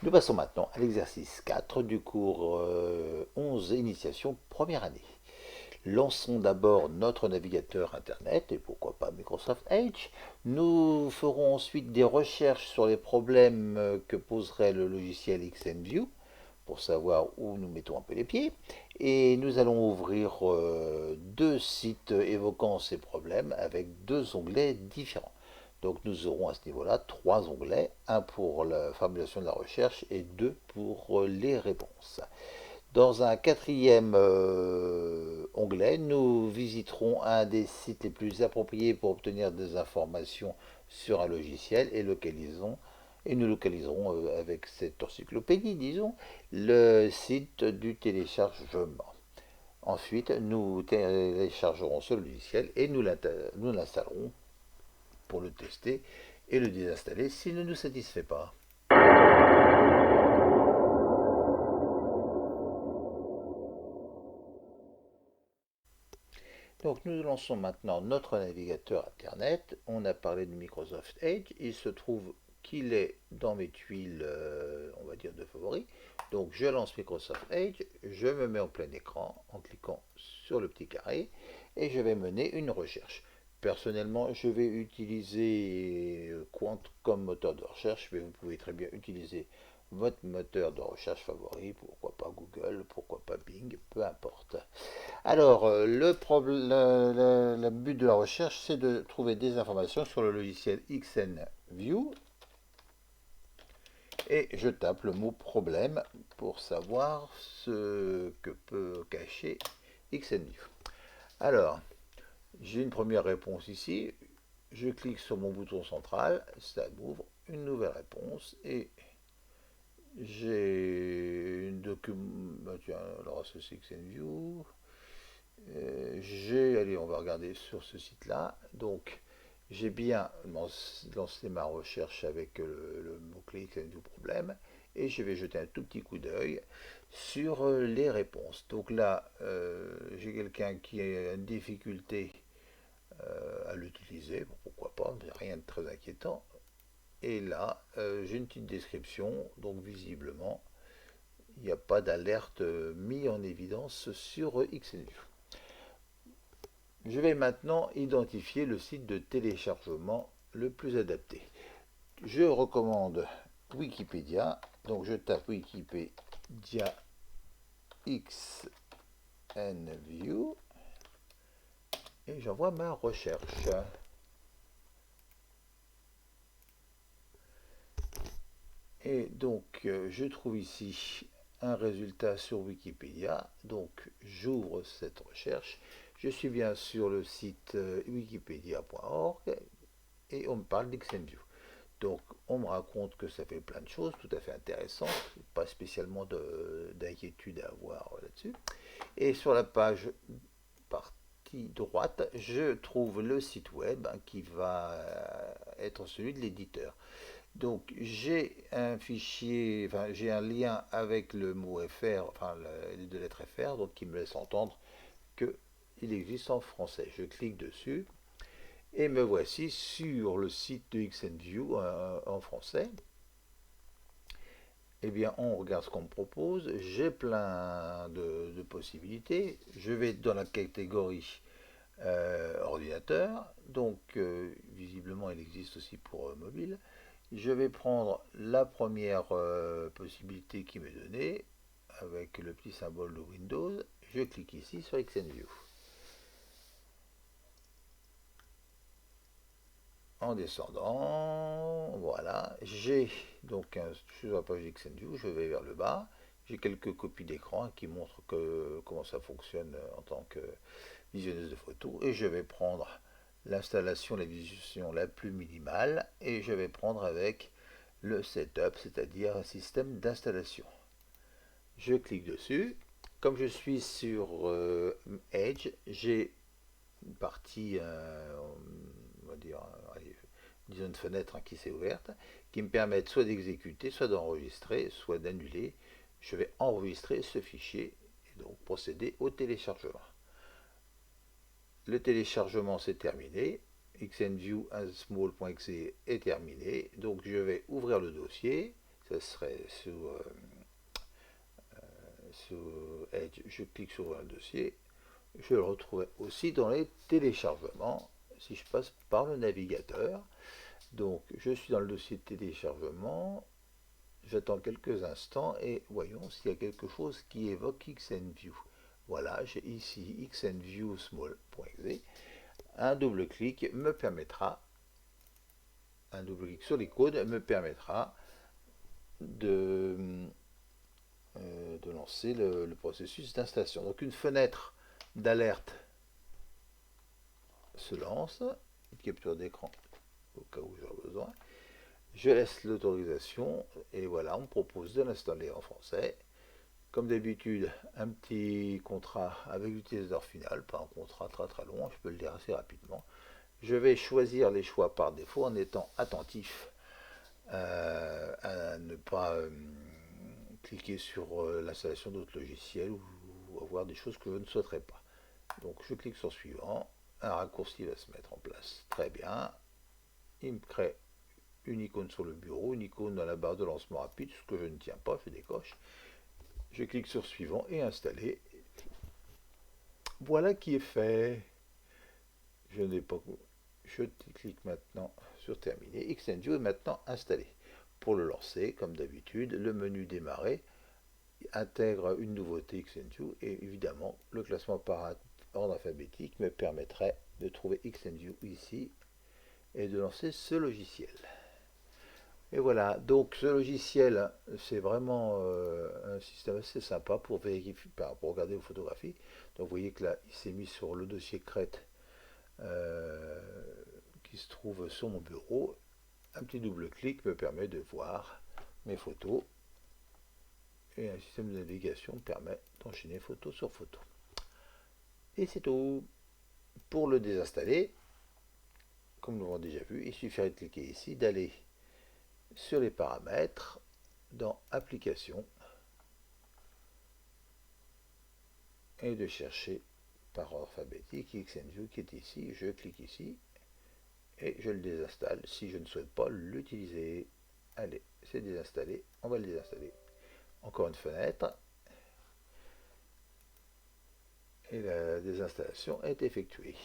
Nous passons maintenant à l'exercice 4 du cours 11 Initiation première année. Lançons d'abord notre navigateur Internet et pourquoi pas Microsoft Edge. Nous ferons ensuite des recherches sur les problèmes que poserait le logiciel XNView pour savoir où nous mettons un peu les pieds. Et nous allons ouvrir deux sites évoquant ces problèmes avec deux onglets différents. Donc nous aurons à ce niveau-là trois onglets, un pour la formulation de la recherche et deux pour les réponses. Dans un quatrième onglet, nous visiterons un des sites les plus appropriés pour obtenir des informations sur un logiciel et nous localiserons avec cette encyclopédie, disons, le site du téléchargement. Ensuite, nous téléchargerons ce logiciel et nous l'installerons pour le tester et le désinstaller s'il ne nous satisfait pas. Donc nous lançons maintenant notre navigateur Internet. On a parlé de Microsoft Edge. Il se trouve qu'il est dans mes tuiles, on va dire, de favoris. Donc je lance Microsoft Edge, je me mets en plein écran en cliquant sur le petit carré et je vais mener une recherche. Personnellement, je vais utiliser Quant comme moteur de recherche, mais vous pouvez très bien utiliser votre moteur de recherche favori, pourquoi pas Google, pourquoi pas Bing, peu importe. Alors, le but de la recherche, c'est de trouver des informations sur le logiciel XNView et je tape le mot problème pour savoir ce que peut cacher XNView. Alors, j'ai une première réponse ici. Je clique sur mon bouton central, ça m'ouvre une nouvelle réponse et j'ai une document. Tiens, alors c'est XNView. Allez, on va regarder sur ce site-là. Donc, j'ai bien lancé ma recherche avec le mot-clé du problème et je vais jeter un tout petit coup d'œil sur les réponses. Donc là, j'ai quelqu'un qui a une difficulté à l'utiliser, bon, pourquoi pas, mais rien de très inquiétant. Et là, j'ai une petite description, donc visiblement, il n'y a pas d'alerte mis en évidence sur XNU. Je vais maintenant identifier le site de téléchargement le plus adapté. Je recommande Wikipédia, donc je tape Wikipédia XNView et j'envoie ma recherche. Et donc je trouve ici un résultat sur Wikipédia, donc j'ouvre cette recherche. Je suis bien sur le site wikipedia.org et on me parle d'XNView. Donc on me raconte que ça fait plein de choses tout à fait intéressantes, pas spécialement d'inquiétude à avoir là-dessus. Et sur la page partie droite, je trouve le site web qui va être celui de l'éditeur. Donc j'ai un fichier, enfin j'ai un lien avec le mot FR, enfin les deux lettres FR, donc qui me laisse entendre qu'il existe en français. Je clique dessus et me voici sur le site de XNView en français. Eh bien, on regarde ce qu'on me propose. J'ai plein de possibilités. Je vais dans la catégorie ordinateur. Donc, visiblement, il existe aussi pour mobile. Je vais prendre la première possibilité qui m'est donnée avec le petit symbole de Windows. Je clique ici sur XNView. En descendant, voilà, j'ai donc sur la page XNView, je vais vers le bas, j'ai quelques copies d'écran qui montrent comment ça fonctionne en tant que visionneuse de photos et je vais prendre l'installation, la visualisation la plus minimale et je vais prendre avec le setup, c'est-à-dire un système d'installation. Je clique dessus. Comme je suis sur Edge, j'ai une partie, on va dire, allez, disons une fenêtre qui s'est ouverte, qui me permet soit d'exécuter, soit d'enregistrer, soit d'annuler. Je vais enregistrer ce fichier et donc procéder au téléchargement. Le téléchargement c'est terminé. XNView small.exe est terminé. Donc je vais ouvrir le dossier. ce serait sous Edge, je clique sur un dossier, je le retrouverai aussi dans les téléchargements si je passe par le navigateur. Donc je suis dans le dossier de téléchargement, j'attends quelques instants et voyons s'il y a quelque chose qui évoque XNView. Voilà, j'ai ici XNView small.exe. Un double clic me permettra, un double clic sur l'icône me permettra de lancer le processus d'installation. Donc une fenêtre d'alerte se lance, une capture d'écran au cas où j'aurai besoin. Je laisse l'autorisation et voilà, on me propose de l'installer en français. Comme d'habitude, un petit contrat avec l'utilisateur final, pas un contrat très très long, je peux le dire assez rapidement. Je vais choisir les choix par défaut en étant attentif à ne pas cliquer sur l'installation d'autres logiciels ou avoir des choses que je ne souhaiterais pas. Donc je clique sur suivant, un raccourci va se mettre en place. Très bien, il me crée une icône sur le bureau, une icône dans la barre de lancement rapide, ce que je ne tiens pas, je décoche. Je clique sur suivant et installer. Voilà qui est fait. Je n'ai pas. Je clique maintenant sur terminer. XNView est maintenant installé. Pour le lancer, comme d'habitude, le menu démarrer intègre une nouveauté XNView et évidemment le classement par ordre alphabétique me permettrait de trouver XNView ici et de lancer ce logiciel. Et voilà, donc ce logiciel, c'est vraiment un système assez sympa pour vérifier, pour regarder vos photographies. Donc vous voyez que là, il s'est mis sur le dossier crête qui se trouve sur mon bureau. Un petit double clic me permet de voir mes photos et un système de navigation permet d'enchaîner photo sur photo. Et c'est tout. Pour le désinstaller, comme nous l'avons déjà vu, il suffirait de cliquer ici, d'aller sur les paramètres, dans Applications, et de chercher par ordre alphabétique XNView qui est ici. Je clique ici et je le désinstalle si je ne souhaite pas l'utiliser. Allez, c'est désinstallé, on va le désinstaller. Encore une fenêtre et la désinstallation est effectuée.